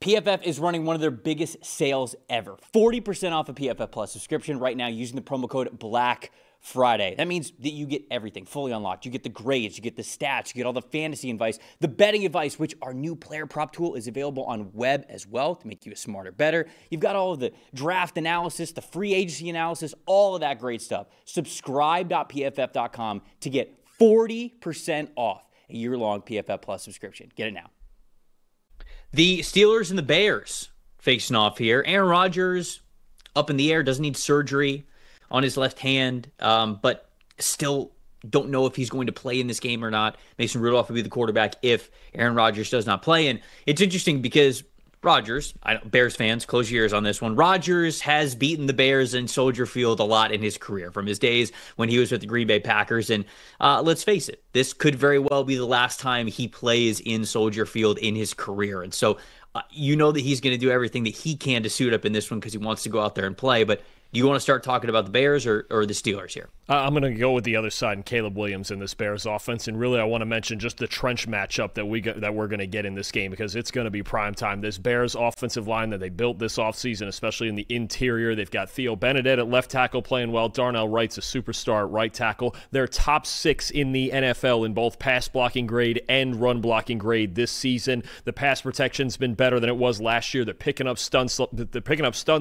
PFF is running one of their biggest sales ever. 40% off a PFF Plus subscription right now using the promo code BLACKFRIDAY. That means that you get everything fully unlocked. You get the grades, you get the stats, you get all the fantasy advice, the betting advice, which our new player prop tool is available on web as well to make you a smarter, better. You've got all of the draft analysis, the free agency analysis, all of that great stuff. Subscribe.pff.com to get 40% off a year-long PFF Plus subscription. Get it now. The Steelers and the Bears facing off here. Aaron Rodgers up in the air, doesn't need surgery on his left hand, but still don't know if he's going to play in this game or not. Mason Rudolph will be the quarterback if Aaron Rodgers does not play. And it's interesting because Rodgers, Bears fans, close your ears on this one. Rodgers has beaten the Bears in Soldier Field a lot in his career, from his days when he was with the Green Bay Packers. And let's face it, this could very well be the last time he plays in Soldier Field in his career. And so you know that he's going to do everything that he can to suit up in this one because he wants to go out there and play. But do you want to start talking about the Bears or the Steelers here? I'm going to go with the other side and Caleb Williams in this Bears offense. And really, I want to mention just the trench matchup that we're going to get in this game because it's going to be prime time. This Bears offensive line that they built this offseason, especially in the interior, they've got Theo Benedette at left tackle playing well. Darnell Wright's a superstar at right tackle. They're top 6 in the NFL in both pass blocking grade and run blocking grade this season. The pass protection's been better than it was last year. They're picking up stunts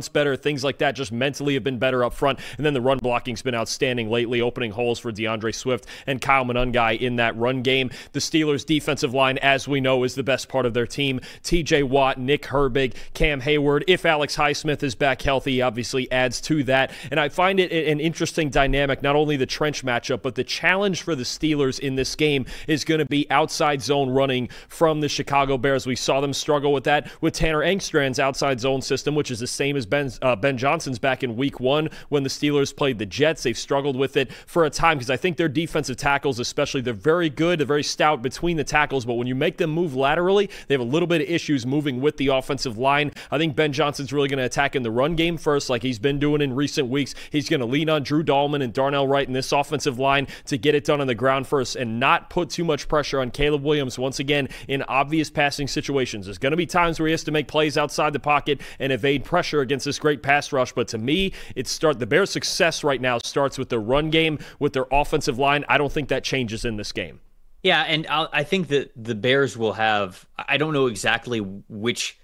better, things like that. Just mentally have been better up front. And then the run blocking's been outstanding lately, opening holes for DeAndre Swift and Kyle Monangai in that run game. The Steelers' defensive line, as we know, is the best part of their team. TJ Watt, Nick Herbig, Cam Hayward. If Alex Highsmith is back healthy, obviously adds to that. And I find it an interesting dynamic, not only the trench matchup, but the challenge for the Steelers in this game is going to be outside zone running from the Chicago Bears. We saw them struggle with that with Tanner Engstrand's outside zone system, which is the same as Ben Johnson's back in week 1 when the Steelers played the Jets. They've struggled with it for a time because I think their defensive tackles especially, they're very good, they're very stout between the tackles, but when you make them move laterally, they have a little bit of issues moving with the offensive line. I think Ben Johnson's really going to attack in the run game first like he's been doing in recent weeks. He's going to lean on Drew Dahlman and Darnell Wright in this offensive line to get it done on the ground first and not put too much pressure on Caleb Williams once again in obvious passing situations. There's going to be times where he has to make plays outside the pocket and evade pressure against this great pass rush, but to me, the Bears' success right now starts with the run game, with their offensive line. I don't think that changes in this game. Yeah, and I think that the Bears will have, I don't know exactly which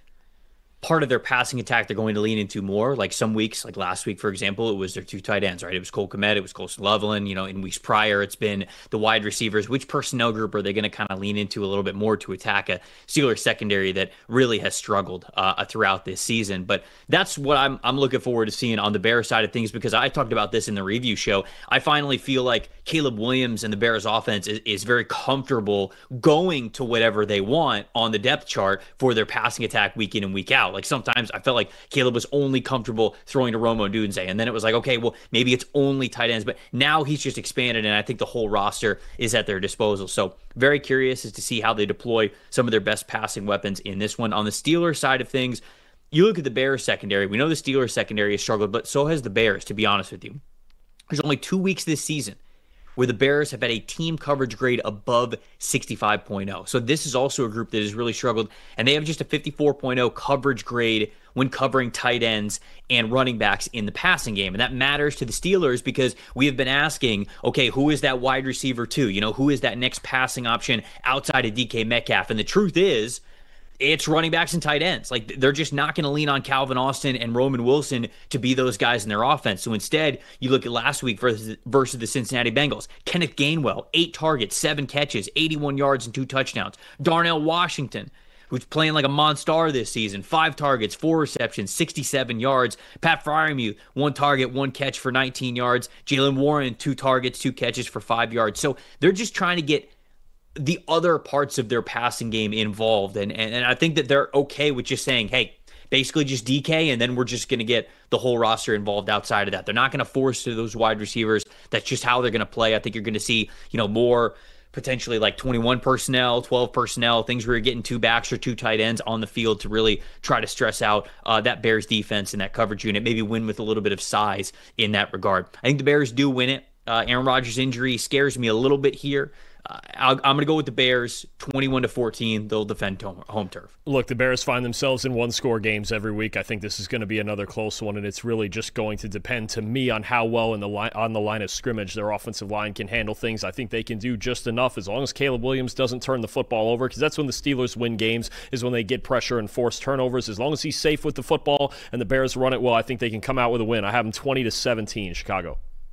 part of their passing attack they're going to lean into more. Like some weeks, like last week, for example, it was their 2 tight ends, right? It was Cole Kmet, it was Colson Loveland. In weeks prior, it's been the wide receivers. Which personnel group are they going to kind of lean into a little bit more to attack a Steelers secondary that really has struggled throughout this season? But that's what I'm looking forward to seeing on the Bears side of things, because I talked about this in the review show. I finally feel like Caleb Williams and the Bears offense is very comfortable going to whatever they want on the depth chart for their passing attack week in and week out. Like sometimes I felt like Caleb was only comfortable throwing to Rome Odunze, and then it was like, okay, well, maybe it's only tight ends, but now he's just expanded, and I think the whole roster is at their disposal. So very curious as to see how they deploy some of their best passing weapons in this one. On the Steelers side of things, you look at the Bears secondary. We know the Steelers secondary has struggled, but so has the Bears, to be honest with you. There's only 2 weeks this season where the Bears have had a team coverage grade above 65.0. So this is also a group that has really struggled, and they have just a 54.0 coverage grade when covering tight ends and running backs in the passing game. And that matters to the Steelers because we have been asking, okay, who is that wide receiver to? Who is that next passing option outside of DK Metcalf? And the truth is, it's running backs and tight ends. Like, they're just not going to lean on Calvin Austin and Roman Wilson to be those guys in their offense. So instead, you look at last week versus the Cincinnati Bengals. Kenneth Gainwell, 8 targets, 7 catches, 81 yards and 2 touchdowns. Darnell Washington, who's playing like a monster this season, 5 targets, 4 receptions, 67 yards. Pat Freiermuth, 1 target, 1 catch for 19 yards. Jaylen Warren, 2 targets, 2 catches for 5 yards. So they're just trying to get the other parts of their passing game involved. And I think that they're okay with just saying, hey, basically just DK, and then we're just going to get the whole roster involved outside of that. They're not going to force to those wide receivers. That's just how they're going to play. I think you're going to see, more potentially like 21 personnel, 12 personnel, things where you're getting 2 backs or 2 tight ends on the field to really try to stress out that Bears defense and that coverage unit, maybe win with a little bit of size in that regard. I think the Bears do win it. Aaron Rodgers' injury scares me a little bit here. I'm going to go with the Bears 21-14. They'll defend home turf. Look, the Bears find themselves in one-score games every week. I think this is going to be another close one, and it's really just going to depend, to me, on how well on the line of scrimmage their offensive line can handle things. I think they can do just enough as long as Caleb Williams doesn't turn the football over, because that's when the Steelers win games, is when they get pressure and force turnovers. As long as he's safe with the football and the Bears run it well, I think they can come out with a win. I have them 20-17, Chicago.